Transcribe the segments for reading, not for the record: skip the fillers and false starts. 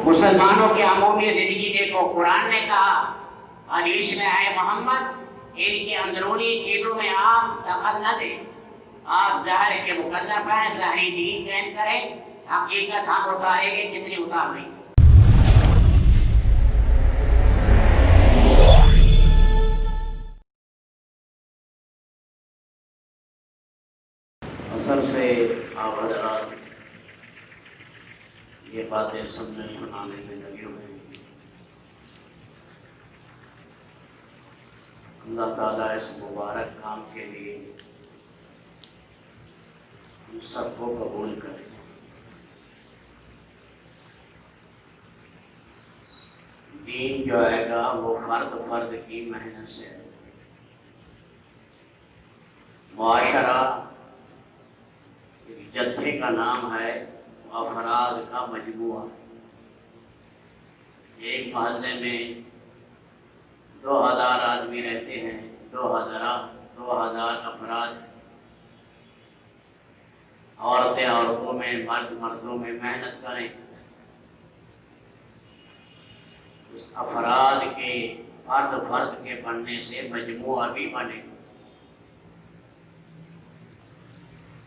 مسلمانوں کی عمومی زندگی دیکھو، قرآن نے کہا، حدیث میں آئے محمد ان کے اندرونی چیزوں میں آپ دخل نہ دیں، آپ ظاہر کے مکلف ہیں، ظاہری دین قائم کریں، حقیقت ہم اتاریں گے کتنی اتار رہی۔ اثر سے آپ حضرات یہ باتیں سننے سنانے میں لگے ہوئے ہیں۔ اللہ تعالیٰ اس مبارک کام کے لیے ہم سب کو قبول کرے۔ دین جو آئے گا وہ فرد کی محنت سے ہے۔ معاشرہ جتھے کا نام ہے، افراد کا مجموعہ۔ ایک محلے میں 2000 آدمی رہتے ہیں، 2000 افراد، عورتیں عورتوں میں، مرد مردوں میں محنت کریں، اس افراد کے فرد کے بننے سے مجموعہ بھی بنے۔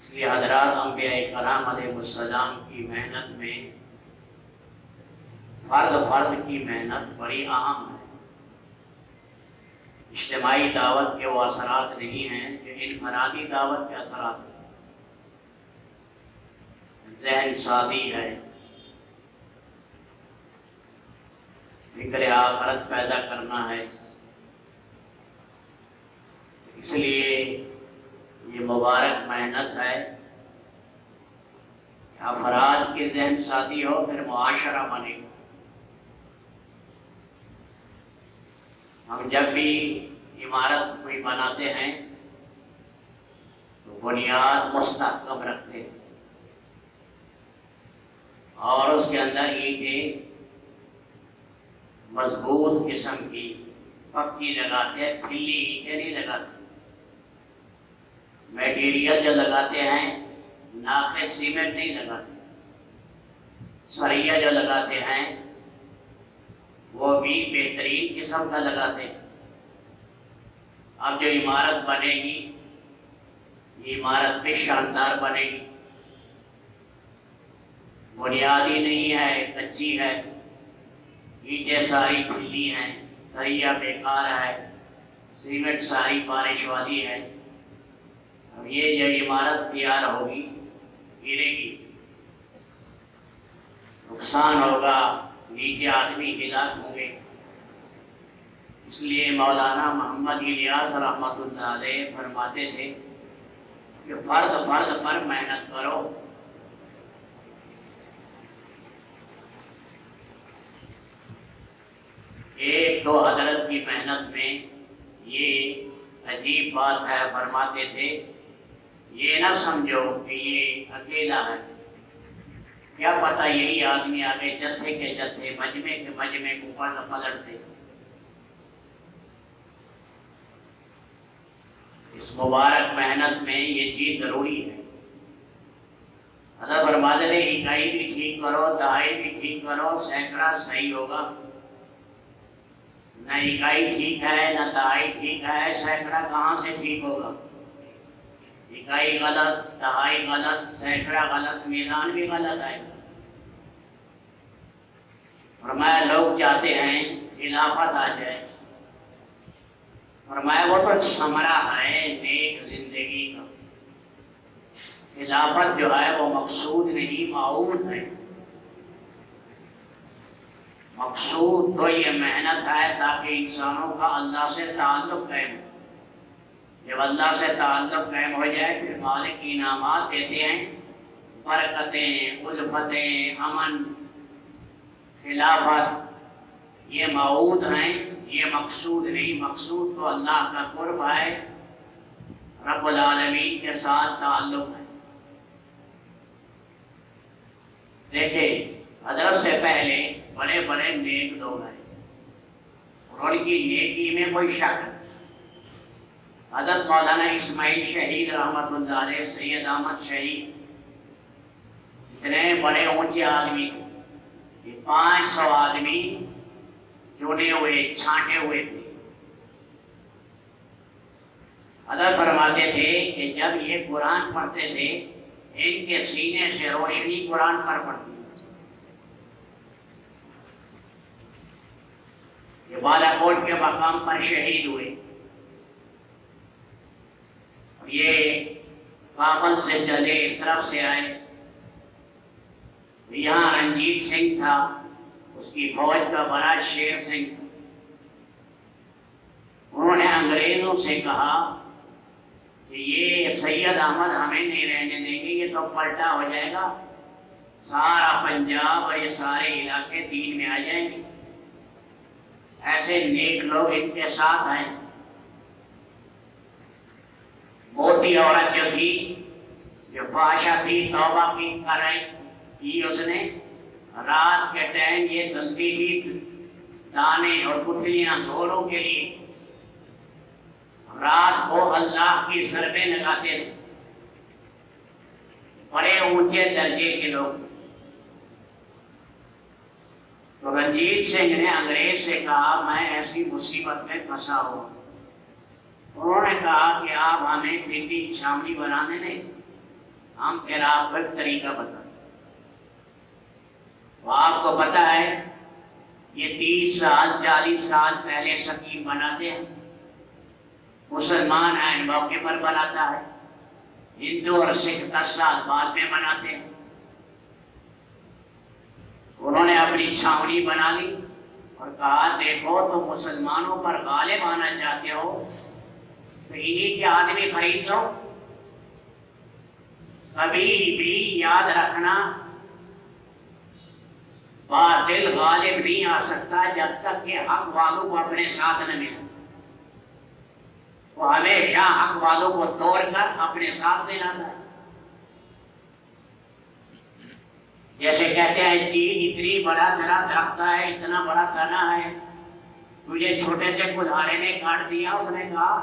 اس لیے حضرات انبیاء کرام علیہ السلام کی محنت میں فرد کی محنت بڑی اہم ہے۔ اجتماعی دعوت کے وہ اثرات نہیں ہیں جو انفرادی دعوت کے اثرات ہیں۔ ذہن سازی ہے، فکر آخرت پیدا کرنا ہے۔ اس لیے یہ مبارک محنت ہے کہ افراد کی ذہن سازی ہو، پھر معاشرہ بنے۔ ہم جب بھی عمارت کوئی بناتے ہیں تو بنیاد مستحکم رکھتے ہیں اور اس کے اندر اینٹیں مضبوط قسم کی پکی لگاتے ہیں، کھلی اینٹیں نہیں لگاتے۔ میٹیریل جو لگاتے ہیں ناقص سیمنٹ نہیں لگاتے، سریا جو لگاتے ہیں وہ بھی بہترین قسم کا لگاتے ہیں۔ اب جو عمارت بنے گی یہ عمارت بھی شاندار بنے گی، بنیادی نہیں ہے، کچی ہے، اینٹیں ساری کھلی ہیں، سریا بیکار ہے، سیمنٹ ساری بارش والی ہے۔ اب یہ جو عمارت تیار ہوگی گرے گی، نقصان ہوگا، نیچے آدمی ہلاک ہوں گے۔ اس لیے مولانا محمد الیاس رحمۃ اللہ علیہ فرماتے تھے کہ فرد پر محنت کرو۔ ایک دو حضرت کی محنت میں یہ عجیب بات ہے، فرماتے تھے یہ نہ سمجھو کہ یہ اکیلا ہے، کیا پتہ یہی آدمی آگے جتھے کے جتھے، مجمع کے مجمع کو پلٹ دے۔ اس مبارک محنت میں یہ چیز ضروری ہے۔ حضرت فرماتے تھے اکائی بھی ٹھیک کرو، دہائی بھی ٹھیک کرو، سینکڑا صحیح ہوگا۔ نہ اکائی ٹھیک ہے، نہ دہائی ٹھیک ہے، سینکڑا کہاں سے ٹھیک ہوگا؟ اکائی غلط، دہائی غلط، سینکڑا غلط، میزان بھی غلط ہے۔ فرمایا لوگ چاہتے ہیں خلافت آ جائے، فرمایا وہ تو ثمرہ ہے نیک زندگی کا، خلافت جو ہے وہ مقصود نہیں معود ہے۔ مقصود تو یہ محنت ہے تاکہ انسانوں کا اللہ سے تعلق قائم ہو۔ جب اللہ سے تعلق قائم ہو جائے پھر مالک انعامات دیتے ہیں، برکتیں، الفتیں، امن، خلافت، یہ موعود ہیں، یہ مقصود نہیں۔ مقصود تو اللہ کا قرب ہے، رب العالمین کے ساتھ تعلق ہے۔ دیکھیں حضرت سے پہلے بڑے بڑے نیک لوگ ہیں اور ان کی نیکی میں کوئی شک نہیں۔ حضرت مولانا اسماعیل شہید رحمۃ اللہ علیہ، سید احمد شہید، اتنے بڑے اونچے آدمی کہ 500 آدمی چنے ہوئے چھانٹے ہوئے تھے۔ حضرت فرماتے تھے کہ جب یہ قرآن پڑھتے تھے ان کے سینے سے روشنی قرآن پر پڑتی۔ یہ بالا کوٹ کے مقام پر شہید ہوئے، اور یہ کابل سے چلے اس طرف سے آئے۔ یہاں رنجیت سنگھ تھا، اس کی فوج کا بڑا شیر سنگھ تھا۔ انہوں نے انگریزوں سے کہا کہ یہ سید احمد ہمیں نہیں رہنے دیں گے، یہ تو پلٹا ہو جائے گا، سارا پنجاب اور یہ سارے علاقے دین میں آ جائیں گے۔ ایسے نیک لوگ ان کے ساتھ ہیں۔ موٹی عورت جو تھی، جو فحاشہ تھی، توبہ کی کر رہی تھی، اس نے رات کے ٹائم یہ دلتی تھی دانے اور گٹھلیاں دونوں کے لیے، رات کو اللہ کی ضربیں لگاتے تھے، بڑے اونچے درجے کے لوگ۔ تو رنجیت سنگھ نے انگریز سے کہا میں ایسی مصیبت میں پھنسا ہوں۔ انہوں نے کہا کہ آپ ہمیں پنڈی چھاونی بنانے دیں، ہم پھر آپ کو ایک طریقہ بتائیں۔ تو آپ کو پتہ ہے یہ 30 سال 40 سال پہلے سکیم بناتے ہیں، مسلمان عین موقع پر بناتا ہے، ہندو اور سکھ 10 سال بعد میں بناتے ہیں۔ انہوں نے اپنی چھاونی بنا لی اور کہا دیکھو تم مسلمانوں پر غالب آنا چاہتے ہو تو انہی کے آدمی خرید لو۔ کبھی بھی یاد رکھنا باطل غالب نہیں آ سکتا جب تک کہ حق والوں کو اپنے ساتھ نہ ملے۔ وہ ہمیشہ حق والوں کو توڑ کر اپنے ساتھ میں لاتا ہے۔ جیسے کہتے ہیں چیز اتنی بڑا تیرا درخت ہے، اتنا بڑا تنا ہے، تجھے چھوٹے سے کلہاڑے نے کاٹ دیا۔ اس نے کہا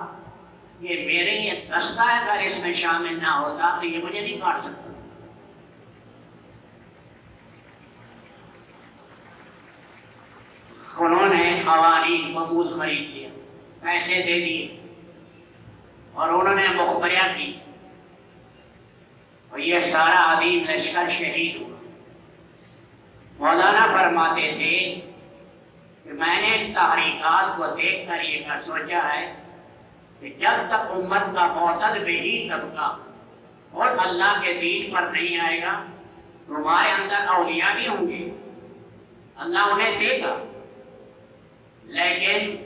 کہ میرے یہ دستہ اگر اس میں شامل نہ ہوتا تو یہ مجھے نہیں کاٹ سکتا۔ انہوں نے قوانین قبول خرید لیا، پیسے دے دیے، اور انہوں نے مخبریاں کی، اور یہ سارا عظیم لشکر شہید ہوا۔ مولانا فرماتے تھے کہ میں نے ان تحریکات کو دیکھ کر یہ سوچا ہے کہ جب تک امت کا معتد بہی طبقہ اور اللہ کے دین پر نہیں آئے گا، تمہارے اندر اولیاء بھی ہوں گے، اللہ انہیں دے گا، لیکن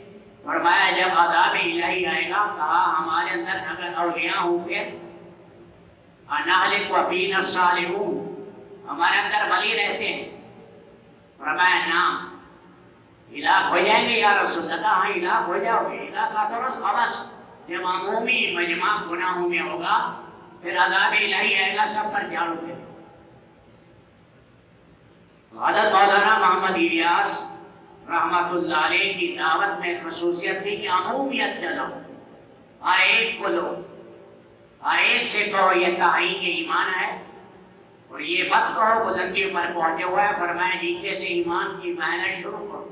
فرمایا جب عذاب الہی آئے گا، کہا ہمارے اندر اگر اولیاء ہوں گے، انہلک وفینا الصالحون، ہمارے اندر ولی رہتے ہیں، فرمایا نام ہلاک ہو جائیں گے یا رسول اللہ؟ ہاں ہلاک ہو جاؤ گے۔ ہلاکت اور خبث جب عمومی مجمع گناہوں میں ہوگا پھر عذاب الہی آئے گا، سب پر جھاڑو دے۔ حضرت مولانا محمد الیاس رحمت اللہ علیہ کی دعوت میں خصوصیت تھی کہ عمومیت چلو، ہر ایک کو لو، ہر ایک سے کہو یہ تحریک ایمان ہے، اور یہ مت کہو بلندی پر پہنچے ہوا ہے، فرمایا نیچے سے ایمان کی محنت شروع کرو۔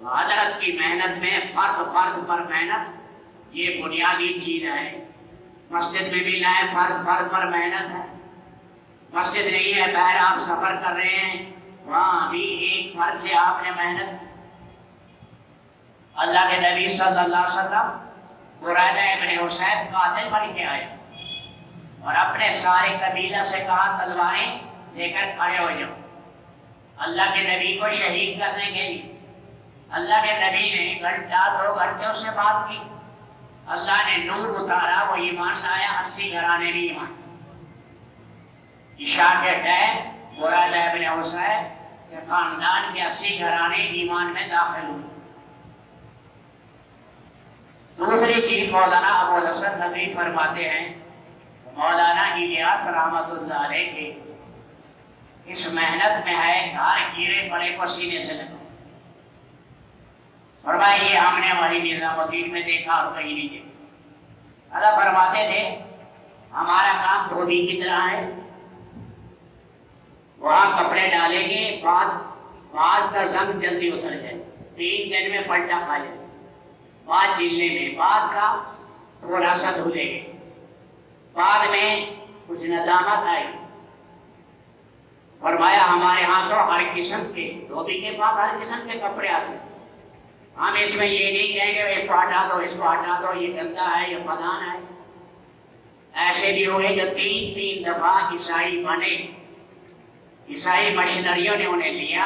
حضرت کی محنت میں فرد پر محنت یہ بنیادی چیز ہے۔ مسجد میں بھی نئے فرد پر محنت ہے۔ مسجد نہیں ہے، باہر آپ سفر کر رہے ہیں، وہاں بھی ایک فرد سے آپ نے محنت۔ اللہ کے نبی صلی اللہ علیہ وسلم برائدہ ابن حسین قاتل بن کے آئے اور اپنے سارے قبیلہ سے کہا تلواریں لے کر کھڑے ہو جاؤ، اللہ کے نبی کو شہید کرنے کے لیے۔ اللہ کے نبی نے گھنٹہ 2 گھنٹے اس سے بات کی، اللہ نے نور اتارا، وہ ایمان لایا، 80 گھرانے بھی ایمان۔ عشاء کے ٹائم برائدہ ابن حسین کے خاندان کے 80 گھرانے ایمان میں داخل ہوئے۔ دوسری چیز مولانا ابو الحسن ندوی فرماتے ہیں، مولانا الیاس رحمت اللہ علیہ کے اس محنت میں ہے ہر گیرے پڑے کو سینے سے لگا۔ فرمایا یہ ہم نے وحی نظام الدین میں دیکھا اور کہیں نہیں دیکھا۔ اللہ فرماتے تھے ہمارا کام دھوبی کی طرح ہے، وہاں کپڑے ڈالیں گے، بعد بعد کا زنگ جلدی اتر جائے، 3 دن میں پلٹا کھا جائے، بعد چلنے میں، بعد کا تھوڑا سا دھلے گے، بعد میں کچھ ندامت آئی۔ فرمایا ہمارے ہاں تو ہر قسم کے دھوبی کے پاس ہر قسم کے کپڑے آتے ہیں، ہم اس میں یہ نہیں کہیں گے اس کو ہٹا دو، اس کو ہٹا دو، یہ گندا ہے، یہ فلان ہے۔ ایسے بھی ہوئے جو 3 دفعہ عیسائی بنے، عیسائی مشنریوں نے انہیں لیا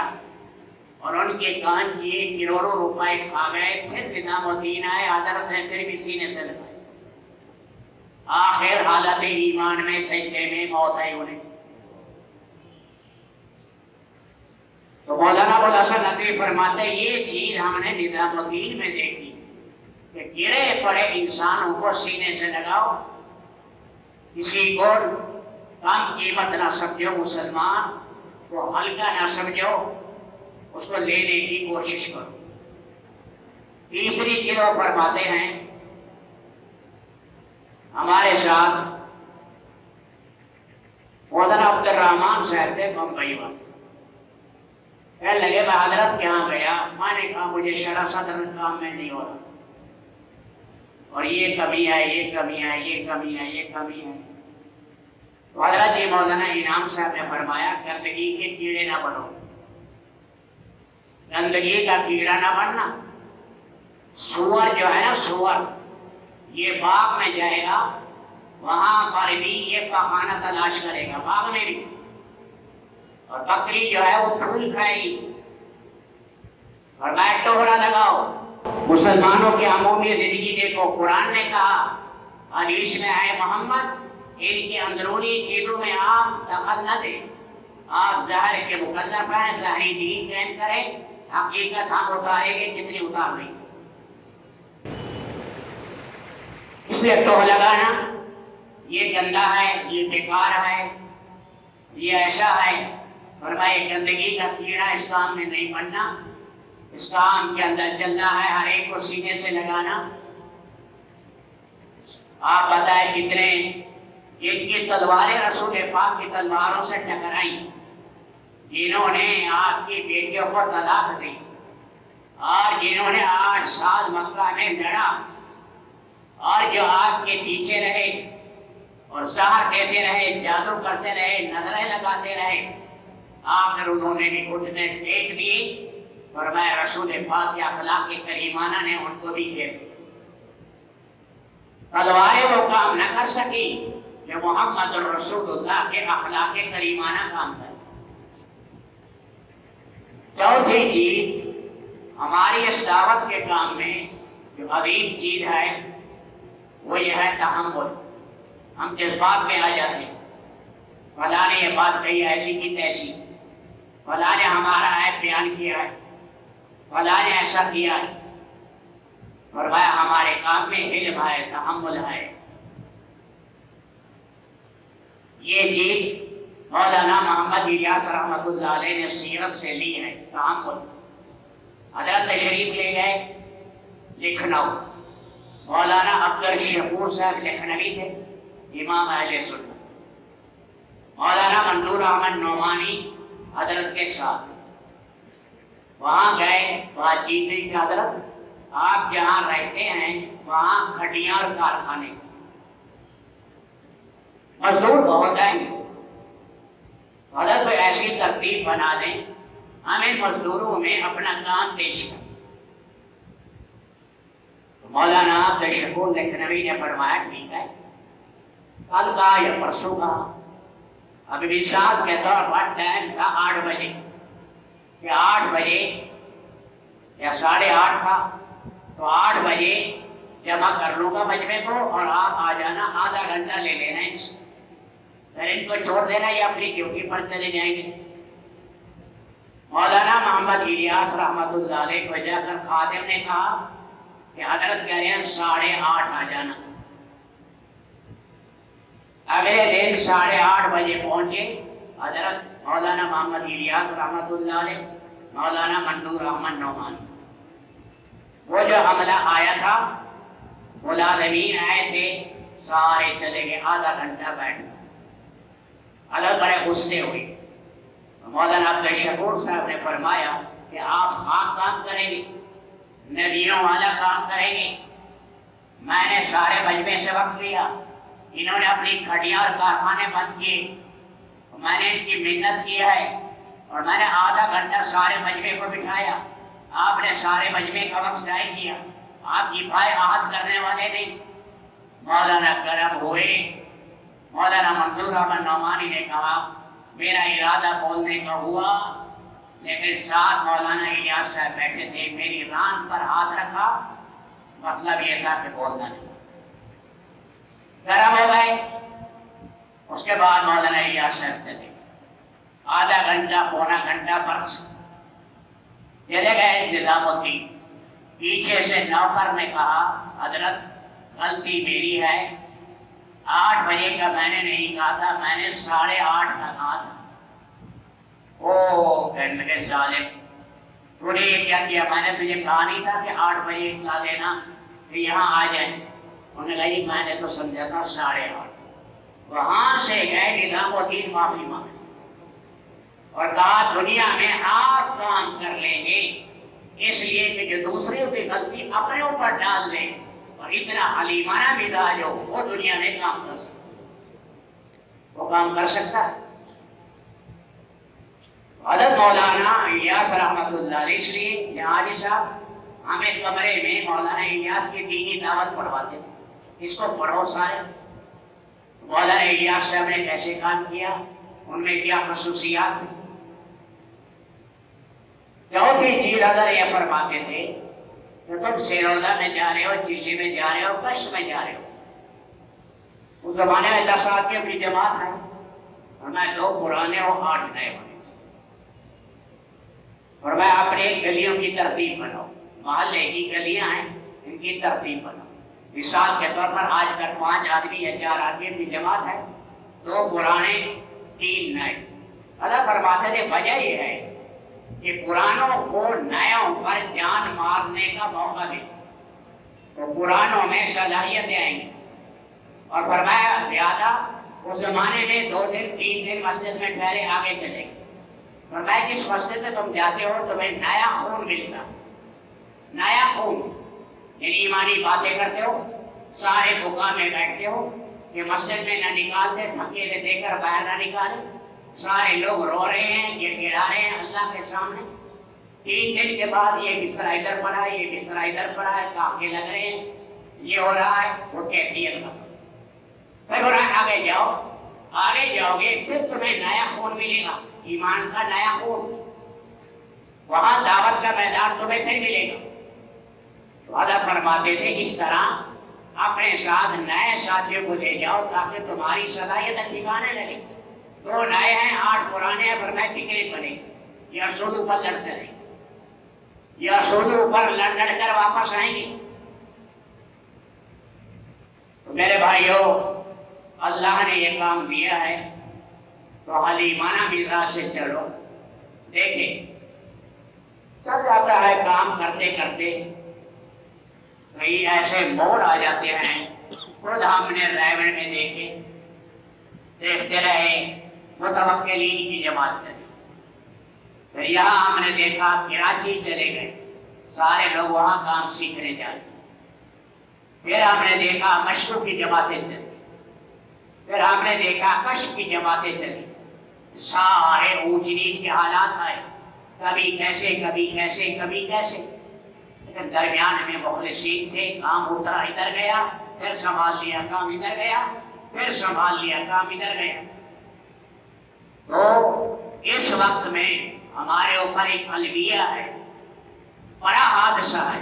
اور ان کے کام کیے، کروڑوں روپے کھا گئے، پھر نظام الدین آئے، حضرت نے پھر بھی سینے سے لگائے، آخر حالت ایمان میں سجدے میں موت آئی انہیں۔ تو مولانا ابو الحسن ندوی فرماتے ہیں یہ چیز ہم نے نظام الدین میں دیکھی کہ گرے پڑے انسانوں کو سینے سے لگاؤ، کسی کو کم قیمت نہ سمجھو، مسلمان کو ہلکا نہ سمجھو، اس کو لینے کی کوشش کرو۔ تیسری چیز وہ فرماتے ہیں ہمارے ساتھ مولانا عبد الرحمان صاحب تھے بمبئی والے، کہنے لگے میں حضرت کے ہاں گیا، میں نے کہا مجھے شرح صدر کام میں نہیں ہو رہا، اور یہ کمی ہے، یہ کمی ہے، یہ کمی ہے، یہ کمی ہے۔ تو حضرت جی مولانا انعام صاحب نے فرمایا گندگی کے کیڑے نہ بنو، گندگی کا کیڑا نہ بننا۔ سور جو ہے نا، سور یہ باغ میں جائے گا، وہاں پر بھی یہ پخانہ تلاش کرے گا، باغ میں بھی، اور بکری جو ہے وہ پھول کھائے گی۔ اور میں ٹوہرا لگاؤ، مسلمانوں کی عمومی زندگی دیکھو، قرآن نے کہا، حدیث میں ہے محمد ان کے اندرونی چیزوں میں آپ دخل نہ دیں، آپ ظاہر کے مکلف ہیں، ظاہری دین قائم کریں، حقیقت ہم اتاریں گے کتنی اتار رہی۔ اس لیے ٹوہ لگانا یہ گندا ہے، یہ بیکار ہے، یہ ایسا ہے، فرمائے گندگی کا کیڑا اس کام میں نہیں بننا، اس کام کے اندر چلنا ہے، ہر ایک کو سینے سے لگانا۔ آپ بتائیں کتنے جن کی تلواریں رسول پاک کی تلواروں سے ٹکرائی، جنہوں نے آپ کی بیٹیوں کو طلاق دی، اور جنہوں نے 8 سال مکہ میں لڑا، اور جو آپ کے پیچھے رہے اور زہر دیتے رہے، جادو کرتے رہے، نظریں لگاتے رہے، آخر انہوں نے بھی گھٹنے ٹیک دیے، فرمایا رسول پاک کے اخلاق کریمانہ نے ان کو بھی گھیر دیا۔ تلواریں وہ کام نہ کر سکی جو محمد رسول اللہ کے اخلاق کریمانہ کام کرے۔ چوتھی چیز ہماری اس دعوت کے کام میں جو عظیم چیز ہے وہ یہ ہے تحمل۔ ہم جذبات میں آ جاتے ہیں، فلاں نے یہ بات کہی ایسی کی تیسی، فلاں نے ہمارا عیب بیان کیا ہے، فلاں نے ایسا کیا ہے، فرمایا ہمارے کام میں علم ہے، تحمل ہے۔ یہ چیز مولانا محمد الیاس رحمۃ اللہ علیہ نے سیرت سے لی ہے، تحمل۔ حضرت تشریف لے گئے لکھنؤ، مولانا عبدالشکور صاحب لکھنوی تھے، امام اہل سنت، مولانا منظور احمد نعمانی حضرت کے ساتھ وہاں گئے، بات چیت ہوئی کہ حضرت آپ جہاں رہتے ہیں وہاں کھٹیاں اور کارخانے، مزدور بہت ہیں، حضرت ایسی ترتیب بنا دیں ہمیں مزدوروں میں اپنا کام پیش کریں۔ مولانا عبدالشکور لکھنوی نے فرمایا ٹھیک ہے، کل کا یا پرسوں کا، ابھی مثال کے طور پر ٹائم تھا 8 بجے، کہ 8 بجے یا 8:30 تھا، تو 8 بجے جمع کر لوں گا مجمع کو، اور آپ آ جانا، آدھا گھنٹہ لے لینا ان سے، پھر ان کو چھوڑ دینا یا اپنی ڈیوٹی پر چلے جائیں گے۔ مولانا محمد الیاس رحمۃ اللہ علیہ کو جا کر خادم نے کہا کہ حضرت کہہ رہے ہیں 8:30 آ جانا۔ اگلے دن 8:30 بجے پہنچے حضرت مولانا محمد الیاس رحمۃ اللہ علیہ، مولانا منظور احمد نعمانی۔ وہ جو حملہ آیا تھا، ملازمین آئے تھے، سارے چلے گئے، آدھا گھنٹہ بیٹھ گئے، الگ بڑے غصے ہوئے، مولانا عبدالشکور صاحب نے فرمایا کہ آپ خاک کام کریں گے، نبیوں والا کام کریں گے۔ میں نے سارے مجمع سے وقت لیا، انہوں نے اپنی کھڑیاں اور کارخانے بند کیے، میں نے ان کی محنت کی ہے اور میں نے آدھا گھنٹہ سارے مجمع کو بٹھایا۔ آپ نے سارے مجمع کا وقت ضائع کیا، آپ کفایہ عہد کرنے والے نہیں۔ مولانا کرم ہوئے، مولانا منظور احمد نعمانی نے کہا میرا ارادہ بولنے کا ہوا، لیکن ساتھ مولانا الیاس صاحب بیٹھے تھے، میری ران پر ہاتھ رکھا، مطلب یہ تھا کہ بولنا نہیں۔ گرم ہو گئے۔ اس کے بعد مولانا الیاس صاحب چلے، آدھا گھنٹہ پونا گھنٹہ برس چلے گئے۔ نظام الدین پیچھے سے نوکر نے کہا حضرت غلطی میری ہے، 8 بجے کا میں نے نہیں کہا تھا، میں نے 8:30 کا کہا تھا۔ او کہنے لگے ظالم، تو نے یہ کیا کیا؟ میں نے تجھے کہا نہیں تھا کہ 8 بجے اطلاع دینا کہ یہاں آ جائیں؟ انہوں نے کہا جی میں نے تو سمجھا تھا 8:30۔ وہاں سے گئے نظام الدین معافی مانگے اور کہا دنیا میں آپ کام کر لیں گے اس لیے کہ جو دوسرے کی غلطی اپنے اوپر ڈال دیں اور اتنا حلیمانہ مزاج ہو، وہ دنیا میں کام کر سکتا، وہ کام کر سکتا ہے۔ حضرت مولانا الیاس رحمۃ اللہ علیہ، اس لیے جہاں صاحب ہمیں کمرے میں مولانا الیاس کی دینی دعوت پڑھواتے تھے، اس کو پڑھو سارے۔ مولانا الیاس صاحب نے کیسے کام کیا، ان میں کیا خصوصیات تھی؟ چوتھی چیز اگر یہ فرماتے تھے کہ تم سیروزہ میں جا رہے ہو، چلی میں جا رہے ہو، کش میں جا رہے ہو، اس زمانے میں 10 آدمیوں کی جماعت ہے اور میں 2 پرانے اور 8 نئے ہونے، اور میں اپنے گلیوں کی ترتیب بناؤ، محلے کی گلیاں ہیں ان کی ترتیب بناؤ۔ مثال کے طور پر آج کل 5 آدمی یا 4 آدمی کی جماعت ہے، 2 پرانے 3 نئے۔ اللہ فرماتے تھے وجہ یہ ہے کہ پرانوں کو نئوں پر جان مارنے کا موقع دے تو پرانوں میں صلاحیتیں آئیں گی۔ اور فرمایا زیادہ اس زمانے میں 2 دن 3 دن مسجد میں ٹھہرے، آگے چلے گئے۔ فرمایا جس مسجد میں تم جاتے ہو تمہیں نیا خون ملے گا، نیا خون، یعنی ایمانی باتیں کرتے ہو، سارے بکا میں بیٹھتے ہو کہ مسجد میں نہ نکالتے، دھکے دے کر باہر نہ نکالے، سارے لوگ رو رہے ہیں، یہ گڑا رہے ہیں اللہ کے سامنے۔ 3 دن کے بعد یہ بستر ادھر پڑا ہے، یہ بستر ادھر پڑا ہے، کانکھیں لگ رہے ہیں، یہ ہو رہا ہے، وہ کیفیت کا۔ پھر ہو رہا ہے آگے جاؤ، آگے جاؤ گے پھر تمہیں نیا خون ملے گا، ایمان کا نیا خون، وہاں دعوت کا میدان تمہیں پھر ملے گا۔ تو اللہ فرماتے تھے اس طرح اپنے ساتھ نئے ساتھیوں کو لے جاؤ تاکہ تمہاری صلاحیت ٹھکانے لگے۔ 2 نئے ہیں 8 پرانے ہیں، پر میں فکرے بنے یہ اصولوں پر لڑتے رہیں، یہ اصولوں پر لڑ کر واپس آئیں گے۔ تو میرے بھائیوں، اللہ نے یہ کام دیا ہے تو حلیمانہ مزاج سے چلو۔ دیکھیں چل جاتا ہے کام کرتے کرتے کئی ایسے موڑ آ جاتے ہیں، خود ہم نے ریون میں دیکھتے رہے متوکلین کی جماعت چلی، پھر یہاں ہم نے دیکھا کراچی چلے گئے، سارے لوگ وہاں کام سیکھنے جائیں، پھر ہم نے دیکھا مشکو کی جماعتیں چلی، پھر ہم نے دیکھا کشف کی جماعتیں چلی، سارے اونچ نیچ کے حالات آئے، کبھی کیسے کبھی کیسے کبھی کیسے، لیکن درمیان میں مخلصین تھے، کام اترا ادھر گیا، پھر سنبھال لیا کام ادھر گیا، پھر سنبھال لیا کام ادھر گیا۔ تو اس وقت میں ہمارے اوپر ایک الویہ ہے، بڑا حادثہ ہے۔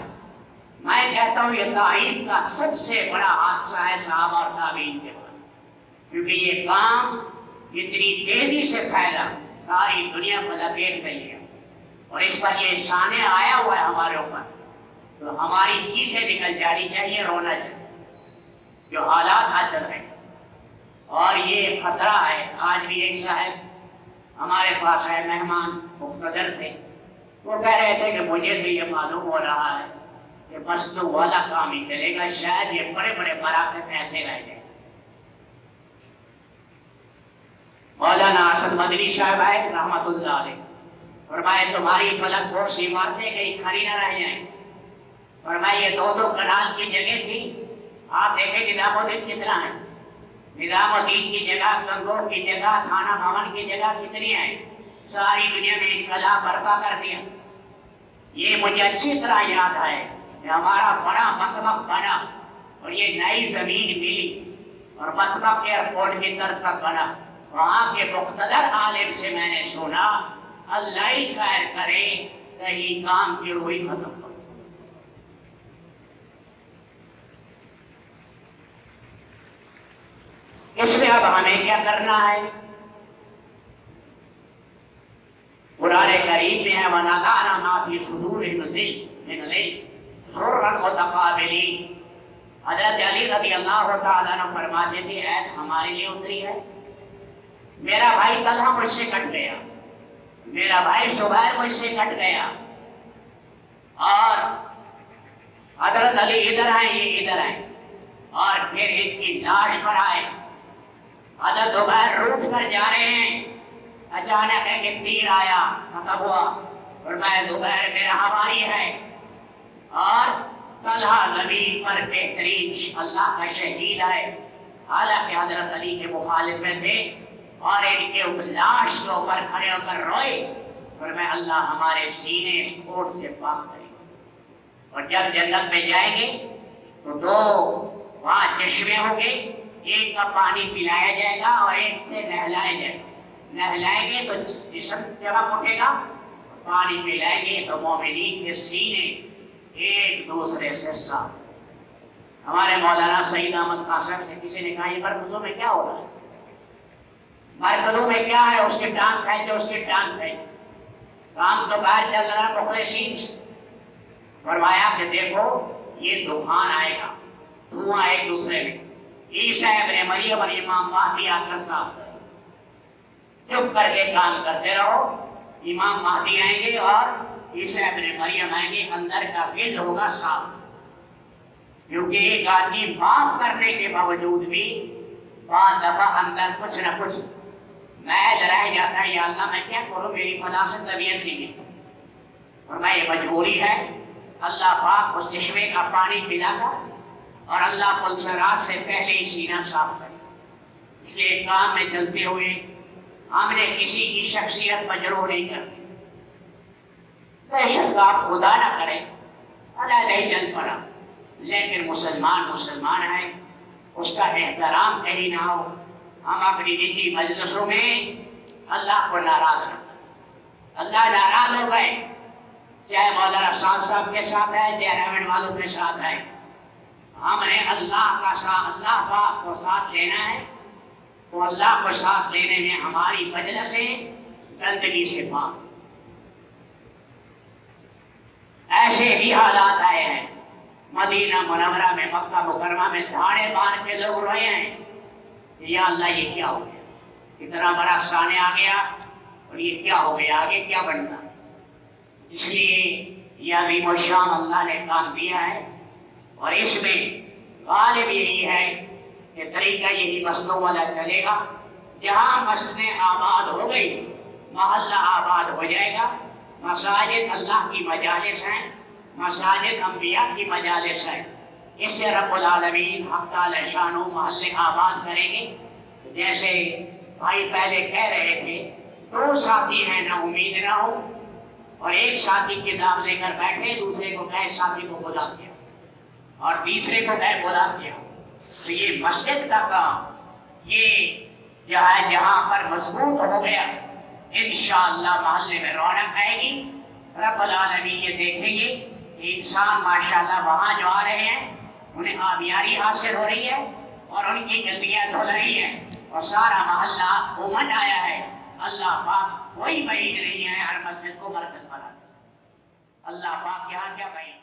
میں کہتا ہوں یہ تاریخ کا سب سے بڑا حادثہ ہے صحابہ اور تابعین کے بعد، کیونکہ یہ کام اتنی تیزی سے پھیلا، ساری دنیا کو لپیٹ گئی ہے، اور اس پر یہ سانے آیا ہوا ہے ہمارے اوپر، تو ہماری چیخیں نکل جانی چاہیے، رونا چاہیے جو حالات آ چل رہے ہیں۔ اور یہ خطرہ ہے، آج بھی ایک صاحب ہمارے پاس ہے، مہمان مقتدر تھے، وہ کہہ رہے تھے کہ مجھے تو یہ معلوم ہو رہا ہے کہ بس تو والا کام ہی چلے گا، شاید یہ بڑے بڑے مراکز ایسے رہ جائیں۔ مولانا اسد مدنی صاحب آئے رحمت اللہ علیہ، فرمائے تمہاری فلک بہت سی عمارتیں کہیں کھڑی نہ رہ جائیں۔ فرمائے یہ 2 کنال کی جگہ تھی، آپ دیکھیں نظام الدین کتنا ہے، نظام الدین کی جگہ، گنگور کی جگہ، تھانہ بھون کی جگہ کتنی ہے، ساری دنیا میں انقلاب برپا کر دیا۔ یہ مجھے اچھی طرح یاد ہے کہ ہمارا بڑا مکتب بنا اور یہ نئی زمین ملی اور مکتب ایئرپورٹ کی طرف تک بنا، وہاں کے مقتدر عالم سے میں نے سنا اللہ ہی خیر کرے کہیں کام کی روئی ختم ہو۔ اس میں اب ہمیں کیا کرنا ہے؟ قرآن کریم میں ہے وَنَزَعْنَا مَا فِي صُدُورِهِم مِّنْ غِلٍّ ضُرًّا مُتَقَابِلِينَ۔ حضرت علی رضی اللہ تعالیٰ عنہ فرماتے تھے ایت ہمارے لیے اتری ہے، میرا بھائی طلحہ مجھ سے کٹ گیا، میرا بھائی زبیر مجھ سے کٹ گیا، اور حضرت علی ادھر آئے، یہ ادھر آئے، اور پھر ایک کی لاش پر آئے، حضرت زبیر روٹ کر جا رہے ہیں، اچانک ہے کہ تیر آیا، ختم ہوا، اور میں زبیر میرا ہماری ہے، اور طلحہ زمین پر بہترین اللہ کا شہید ہے، حالانکہ حضرت علی کے مخالف میں تھے، اور ان کے لاش کے اوپر کھڑے ہو کر روئے، اور میں اللہ ہمارے سینے اس کوٹ سے پاک کرے گا۔ اور جب جنت میں جائیں گے تو 2 وہاں چشمے ہوں گے، ایک کا پانی پلایا جائے گا اور ایک سے نہلایا جائے گا، نہلائیں گے تو جسم چمک اٹھے گا، پانی پلائیں گے تو مومنین کے سینے ایک دوسرے سے صاف۔ ہمارے مولانا سعید احمد قاسم سے کسی نے کہا یہ مرکزوں میں کیا ہو رہا ہے، مرکزوں میں کیا ہے، اس کے ٹانگ کھینچے، اس کے ٹانگ کھینچے، کام تو باہر چل رہا ہے مخلصین سے۔ فرمایا کہ دیکھو یہ طوفان آئے گا، دھواں ایک دوسرے میں، عیسیٰ ابن مریم اور امام مہدی آ کر صاف کریں، چپ کر کے کام کرتے رہو، امام مہدی آئیں گے اور عیسیٰ ابن مریم آئیں گے، اندر کا فیل ہوگا صاف، کیونکہ ایک آدمی معاف کرنے کے باوجود بھی بعض دفعہ اندر کچھ نہ کچھ محض رہ جاتا ہے، یا اللہ میں کیا کروں، میری فلاں سے طبیعت نہیں ہے، اور میں یہ مجبوری ہے، اللہ پاک اس چشمے کا پانی پلا کر اور اللہ پلسرات سے پہلے ہی سینہ صاف کرے۔ اس لیے کام میں چلتے ہوئے ہم نے کسی کی شخصیت مجروح نہیں کرنی، بے شک آپ خدا نہ کریں اللہ نہیں چل پڑا، لیکن مسلمان ہے، اس کا احترام کہیں نہ ہو، ہم اپنی نجی مجلسوں میں اللہ کو ناراض نہ کریں، اللہ ناراض ہو گئے، چاہے مولانا سعد صاحب کے ساتھ ہے، چاہے رحمن والوں کے ساتھ ہے، ہم نے اللہ کا ساتھ، اللہ پاک کو ساتھ لینا ہے، تو اللہ کو ساتھ لینے میں ہماری مجلسیں گندگی سے پاک۔ ایسے بھی حالات آئے ہیں مدینہ منورہ میں، مکہ مکرمہ میں دھاڑے باندھ کے لوگ روئے ہیں، یا اللہ یہ کیا ہو گیا، اتنا بڑا سانے آ گیا اور یہ کیا ہو گیا، آگے کیا بننا۔ اس لیے یہ عظیم الشان اللہ نے کام دیا ہے، اور اس میں غالب یہی ہے کہ طریقہ یہی مسجدوں والا چلے گا، جہاں مسجدیں آباد ہو گئی محلہ آباد ہو جائے گا، مساجد اللہ کی مجالس ہیں، مساجد انبیاء کی مجالس ہیں، اس سے رب العالمین حق تعالی شانو محلے آباد کریں گے۔ جیسے بھائی پہلے کہہ رہے تھے 2 ساتھی ہیں نہ امید نہ ہو، اور ایک ساتھی کتاب لے کر بیٹھے، دوسرے کو کہے ساتھی کو بلا دیا اور تیسرے کو کہے بلا دیا، تو یہ مسجد کا کام یہ جہاں پر مضبوط ہو گیا انشاءاللہ محلے میں رونق آئے گی، رب العالمین یہ دیکھیں گے کہ انسان ماشاءاللہ وہاں جو آ رہے ہیں انہیں آبیاری حاصل ہو رہی ہے اور ان کی گندگیاں دھل رہی ہیں اور سارا محلہ امن آیا ہے۔ اللہ پاک کوئی بعید نہیں ہے، ہر مسجد کو مرکز بنا دے، اللہ پاک یہاں کیا بعید